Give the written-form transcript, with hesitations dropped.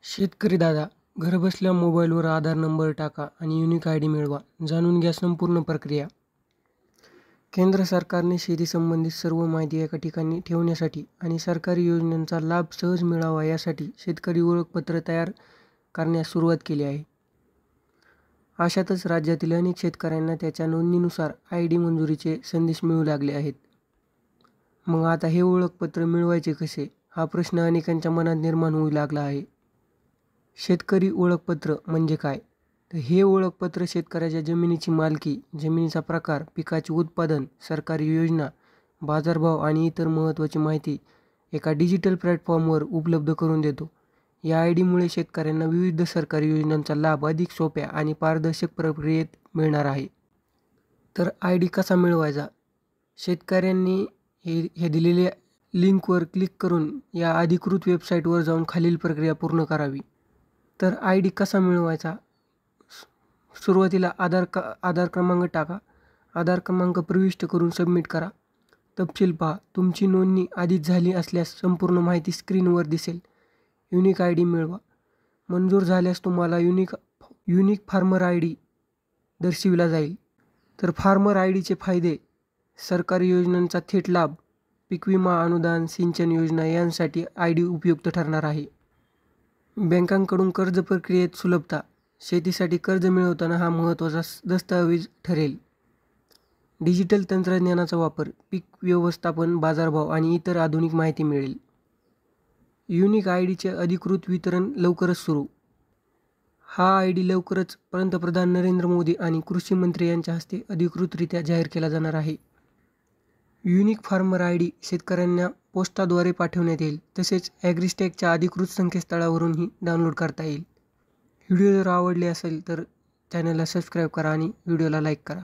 शेतकरी दादा, घरबसल्या मोबाईलवर आधार नंबर टाका आणि युनिक आय डी मिळवा. जाणून घ्या संपूर्ण प्रक्रिया. केंद्र सरकारने शेती संबंधित सर्व माहिती एका ठिकाणी ठेवण्यासाठी आणि सरकारी योजनांचा लाभ सहज मिळावा यासाठी शेतकरी ओळखपत्र तयार करण्यास सुरुवात केली आहे. अशातच राज्यातील अनेक शेतकऱ्यांना त्याच्या नोंदणीनुसार आय डी मंजुरीचे संदेश मिळू लागले आहेत. मग आता हे ओळखपत्र मिळवायचे कसे, हा प्रश्न अनेकांच्या मनात निर्माण होऊ लागला आहे. शेतकरी ओळखपत्र म्हणजे काय? तर हे ओळखपत्र शेतकऱ्याच्या जमिनीची मालकी, जमिनीचा प्रकार, पिकाचे उत्पादन, सरकारी योजना, बाजारभाव आणि इतर महत्त्वाची माहिती एका डिजिटल प्लॅटफॉर्मवर उपलब्ध करून देतो. या आय डीमुळे शेतकऱ्यांना विविध सरकारी योजनांचा लाभ अधिक सोप्या आणि पारदर्शक प्रक्रियेत मिळणार आहे. तर आय डी कसा मिळवायचा? शेतकऱ्यांनी हे दिलेल्या लिंकवर क्लिक करून या अधिकृत वेबसाईटवर जाऊन खालील प्रक्रिया पूर्ण करावी. तर आय डी कसा मिळवायचा? सुरुवातीला आधार क्रमांक टाका. आधार क्रमांक प्रविष्ट करून सबमिट करा. तपशील पहा. तुमची नोंदणी आधीच झाली असल्यास संपूर्ण माहिती स्क्रीनवर दिसेल. युनिक आय डी मिळवा. मंजूर झाल्यास तुम्हाला युनिक फार्मर आय डी दर्शविला जाईल. तर फार्मर आय डीचे फायदे: सरकारी योजनांचा थेट लाभ, पीक विमा, अनुदान, सिंचन योजना यांसाठी आय डी उपयुक्त ठरणार आहे. बँकांकडून कर्ज प्रक्रियेत सुलभता, शेतीसाठी कर्ज मिळवताना हा महत्त्वाचा दस्तऐवज ठरेल. डिजिटल तंत्रज्ञानाचा वापर, पीक व्यवस्थापन, बाजारभाव आणि इतर आधुनिक माहिती मिळेल. युनिक आय डीचे अधिकृत वितरण लवकरच सुरू. हा आय डी लवकरच पंतप्रधान नरेंद्र मोदी आणि कृषी मंत्री यांच्या हस्ते अधिकृतरित्या जाहीर केला जाणार आहे. युनिक फार्मर आय डी शेतकऱ्यांना पोस्टाद्वारे पाठवण्यात येईल. तसेच ॲग्रीस्टॅकच्या अधिकृत संकेतस्थळावरूनही डाउनलोड करता येईल. व्हिडिओ जर आवडले असेल तर चॅनलला सबस्क्राईब करा आणि व्हिडिओला लाईक करा.